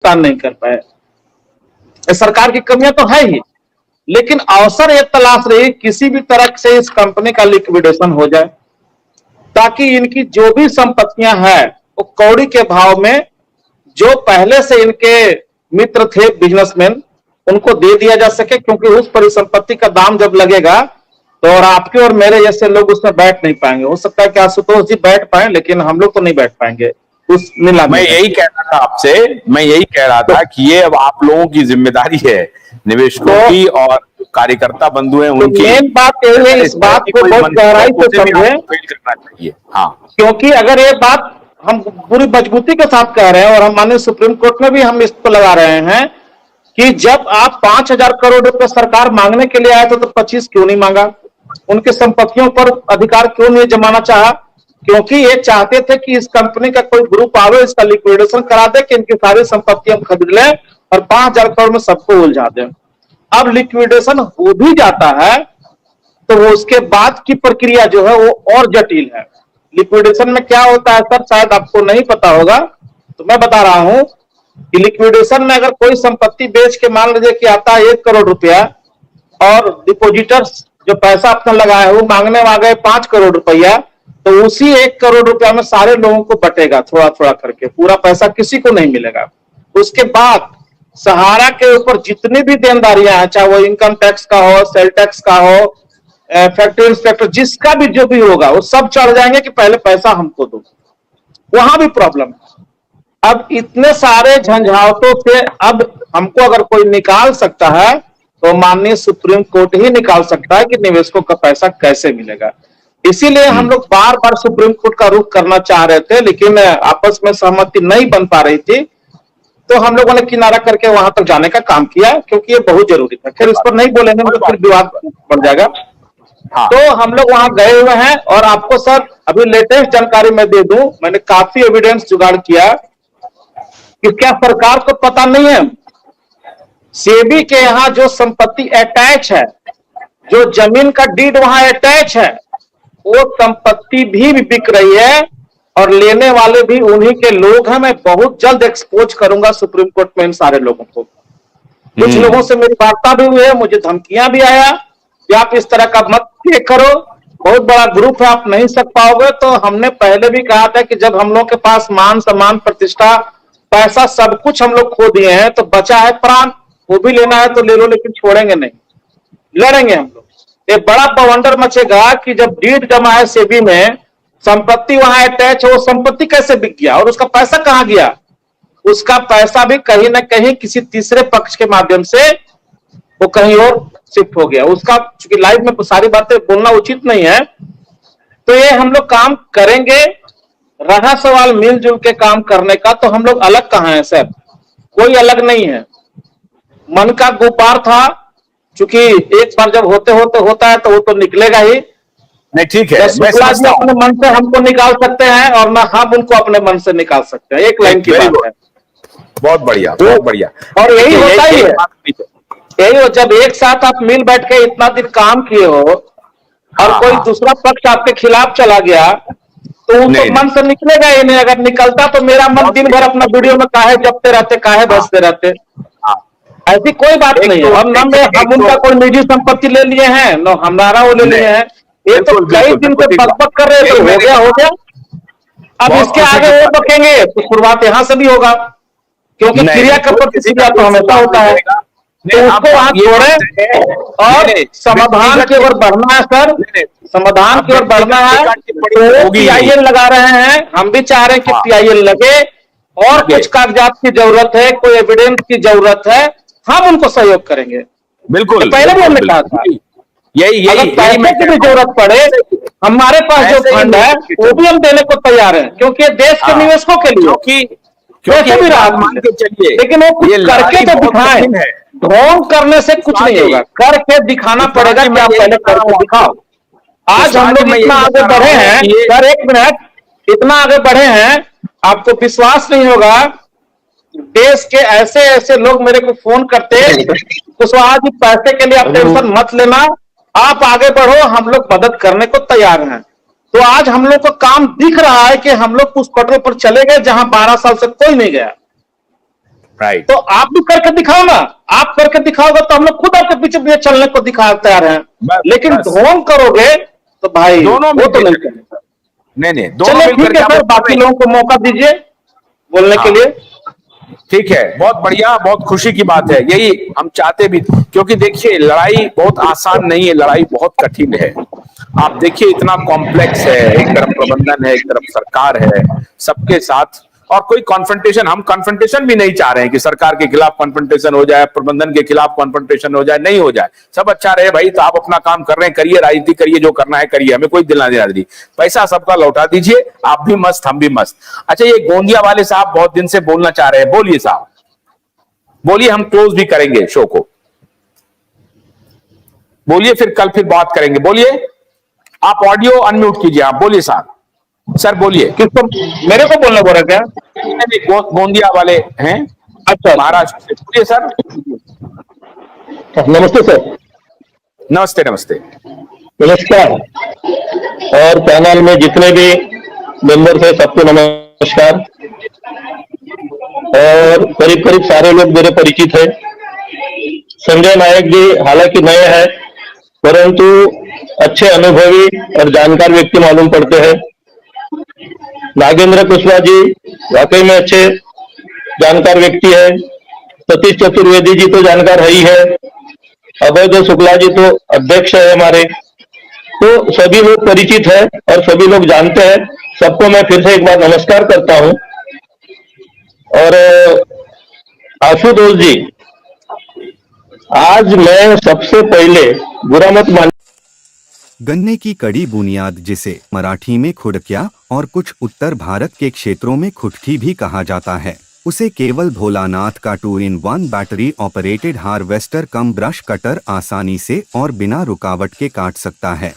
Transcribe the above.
भुगतान नहीं कर पाए। सरकार की कमियां तो है ही, लेकिन अवसर ये तलाश रही किसी भी तरह से इस कंपनी का लिक्विडेशन हो जाए, ताकि इनकी जो भी संपत्तियां हैं वो कौड़ी के भाव में जो पहले से इनके मित्र थे बिजनेसमैन उनको दे दिया जा सके, क्योंकि उस परिसंपत्ति का दाम जब लगेगा तो और आपके और मेरे जैसे लोग उसमें बैठ नहीं पाएंगे। हो सकता है कि आशुतोष जी बैठ पाए, लेकिन हम लोग तो नहीं बैठ पाएंगे उस नीलामी मैं यही कह रहा था आपसे, मैं यही कह रहा था कि ये अब आप लोगों की जिम्मेदारी है, निवेशकों की और कार्यकर्ता बंधु हैं उनकी। मेन बात यही है, इस बात को बहुत गहराई से समझे करना चाहिए। हाँ, क्योंकि अगर ये बात हम पूरी मजबूती के साथ कह रहे हैं और हम माननीय सुप्रीम कोर्ट में भी हम इसको लगा रहे हैं कि जब आप 5,000 करोड़ रुपए सरकार मांगने के लिए आए थे तो 25 क्यों नहीं मांगा? उनकी संपत्तियों पर अधिकार क्यों नहीं जमाना चाहा? क्योंकि ये चाहते थे कि इस कंपनी का कोई ग्रुप आवे, इसका लिक्विडेशन करा दे कि इनकी सारी संपत्ति हम खरीद लें और 5,000 करोड़ में सबको उलझा दें। अब लिक्विडेशन हो भी जाता है तो वो उसके बाद की प्रक्रिया जो है वो और जटिल है। लिक्विडेशन में क्या होता है सर, शायद आपको नहीं पता होगा, तो मैं बता रहा हूं कि लिक्विडेशन में अगर कोई संपत्ति बेच के मान लीजिए कि आता है 1 करोड़ रुपया और डिपोजिटर्स जो पैसा अपना लगाए है वो मांगने आ गए 5 करोड़ रुपया, तो उसी 1 करोड़ रुपया में सारे लोगों को बटेगा थोड़ा थोड़ा करके, पूरा पैसा किसी को नहीं मिलेगा। उसके बाद सहारा के ऊपर जितनी भी देनदारियां हैं, चाहे वो इनकम टैक्स का हो, सेल टैक्स का हो, फैक्ट्री इंस्पेक्टर, जिसका भी जो भी होगा वो सब चढ़ जाएंगे कि पहले पैसा हमको दो। वहां भी प्रॉब्लम है। अब इतने सारे झंझावतों से अब हमको अगर कोई निकाल सकता है तो माननीय सुप्रीम कोर्ट ही निकाल सकता है कि निवेशकों का पैसा कैसे मिलेगा। इसीलिए हम लोग बार बार सुप्रीम कोर्ट का रुख करना चाह रहे थे, लेकिन आपस में सहमति नहीं बन पा रही थी, तो हम लोगों ने किनारा करके वहां तक जाने का काम किया, क्योंकि ये बहुत जरूरी था। फिर इस पर नहीं बोलेंगे तो फिर विवाद बढ़ जाएगा। हाँ। तो हम लोग वहां गए हुए हैं और आपको सर अभी लेटेस्ट जानकारी मैं दे दूं, मैंने काफी एविडेंस जुगाड़ किया कि क्या सरकार को पता नहीं है, सेबी के यहाँ जो संपत्ति अटैच है, जो जमीन का डीड वहां अटैच है, वो संपत्ति भी बिक रही है और लेने वाले भी उन्हीं के लोग हैं। मैं बहुत जल्द एक्सपोज करूंगा सुप्रीम कोर्ट में इन सारे लोगों को। कुछ लोगों से मेरी वार्ता भी हुई है, मुझे धमकियां भी आया कि आप इस तरह का मत करो, बहुत बड़ा ग्रुप है, आप नहीं सक पाओगे। तो हमने पहले भी कहा था कि जब हम लोग के पास मान सम्मान प्रतिष्ठा पैसा सब कुछ हम लोग खो दिए हैं तो बचा है प्राण, वो भी लेना है तो ले लो, लेकिन छोड़ेंगे नहीं, लड़ेंगे हम लोग। एक बड़ा बवंडर मचेगा कि जब डीड जमा है सेबी में, संपत्ति वहां अटैच है, वो संपत्ति कैसे बिक गया और उसका पैसा कहां गया? उसका पैसा भी कहीं ना कहीं किसी तीसरे पक्ष के माध्यम से वो कहीं और शिफ्ट हो गया। उसका चूंकि लाइव में सारी बातें बोलना उचित नहीं है, तो ये हम लोग काम करेंगे। रहा सवाल मिलजुल के काम करने का, तो हम लोग अलग कहां हैं सर? कोई अलग नहीं है। मन का गुब्बार था, चूंकि एक बार जब होते होते होता है तो वो तो निकलेगा ही नहीं। ठीक है, मैं समझता हूं अपने मन से हमको निकाल सकते हैं और ना हम उनको अपने मन से निकाल सकते हैं। एक लाइन की बात है। बहुत बढ़िया, बहुत बढ़िया। और यही होता ही है, यही हो, जब एक साथ आप मिल बैठ के इतना दिन काम किए हो और कोई दूसरा पक्ष आपके खिलाफ चला गया तो उनको मन से निकलेगा ही नहीं। अगर निकलता तो मेरा मन दिन भर अपना वीडियो में काहे जपते रहते, काहे बसते रहते। ऐसी कोई बात नहीं है। हम उनका कोई निजी संपत्ति ले लिए हैं, न हमारा वो ले लिए हैं। ये तो कई दिन से बकबक कर रहे थे, हो गया। अब इसके आगे वो बकेंगे तो शुरुआत यहां से भी होगा, क्योंकि क्रिया का प्रतिक्रिया तो हमेशा होता है। तो उसको वहां छोड़े और समाधान की ओर बढ़ना है सर, समाधान की ओर बढ़ना है। तो PIL लगा रहे हैं, हम भी चाह रहे हैं कि PIL लगे, और कुछ कागजात की जरूरत है, कोई एविडेंस की जरूरत है, हम उनको सहयोग करेंगे। बिल्कुल, तो पहले भी हमने कहा था यही पैसे की भी जरूरत पड़े, हमारे पास जो फंड है वो भी हम देने को तैयार है, क्योंकि देश के निवेशकों के लिए वैसे भी राहत मान के चलिए, लेकिन वो कुछ करके तो दिखाएं। ढोंग करने से कुछ नहीं होगा, करके दिखाना पड़ेगा कि आप पहले करके दिखाओ। आज हम लोग इतना आगे बढ़े हैं सर, एक मिनट, इतना आगे बढ़े हैं, आपको विश्वास नहीं होगा। देश के ऐसे ऐसे लोग मेरे को फोन करते, कुशवाहा जी पैसे के लिए आप टेंशन मत लेना, आप आगे बढ़ो, हम लोग मदद करने को तैयार हैं। तो आज हम लोग को काम दिख रहा है कि हम लोग उस पटल पर चले गए जहां 12 साल से कोई नहीं गया। राइट। तो आप भी करके दिखाओ ना, आप करके दिखाओगे तो हम लोग खुद आपके पीछे पीछे चलने को दिखा तैयार हैं। बस, लेकिन बस। ढोंग करोगे तो भाई दोनों वो तो मिलकर नहीं चलेगा। नहीं, दोनों चलिए मिलकर ठीक है क्या सर, बाकी लोगों को मौका दीजिए बोलने के हाँ। लिए। ठीक है, बहुत बढ़िया, बहुत खुशी की बात है, यही हम चाहते भी, क्योंकि देखिए लड़ाई बहुत आसान नहीं है, लड़ाई बहुत कठिन है। आप देखिए इतना कॉम्प्लेक्स है, एक तरफ प्रबंधन है, एक तरफ सरकार है, सबके साथ, और कोई कॉन्फ्रंटेशन, हम कॉन्फ्रंटेशन भी नहीं चाह रहे हैं कि सरकार के खिलाफ कॉन्फ्रंटेशन हो जाए, प्रबंधन के खिलाफ कॉन्फ्रंटेशन हो जाए, नहीं हो जाए, सब अच्छा रहे भाई। तो आप अपना काम कर रहे हैं, करिए, राजनीति करिए, जो करना है करिए, हमें कोई दिला देना नहीं, पैसा सबका लौटा दीजिए, आप भी मस्त हम भी मस्त। अच्छा, ये गोंदिया वाले साहब बहुत दिन से बोलना चाह रहे हैं, बोलिए साहब, बोलिए, हम क्लोज भी करेंगे शो को, बोलिए, फिर कल फिर बात करेंगे, बोलिए, आप ऑडियो अनम्यूट कीजिए, आप बोलिए साहब, सर बोलिए। किसको, मेरे को बोलना बोल रहे क्या? नहीं, गोंदिया वाले हैं, अच्छा, महाराष्ट्र से, बोलिए सर। नमस्ते सर। नमस्ते नमस्ते। नमस्कार। और पैनल में जितने भी मेंबर्स हैं सबको नमस्कार। और करीब करीब सारे लोग मेरे परिचित हैं। संजय नायक जी हालांकि नए हैं, परंतु अच्छे अनुभवी और जानकार व्यक्ति मालूम पड़ते हैं। नागेंद्र कुशवाहा जी वाकई में अच्छे जानकार व्यक्ति है। सतीश चतुर्वेदी जी तो जानकार है ही है। अभय शुक्ला जी तो अध्यक्ष है हमारे। तो सभी लोग परिचित है और सभी लोग जानते हैं। सबको मैं फिर से एक बार नमस्कार करता हूं। और आशुतोष जी, आज मैं सबसे पहले बुरा मत मान। गन्ने की कड़ी बुनियाद, जिसे मराठी में खुडक्या और कुछ उत्तर भारत के क्षेत्रों में खुटकी भी कहा जाता है, उसे केवल भोलानाथ का 2-in-1 बैटरी ऑपरेटेड हार्वेस्टर कम ब्रश कटर आसानी से और बिना रुकावट के काट सकता है।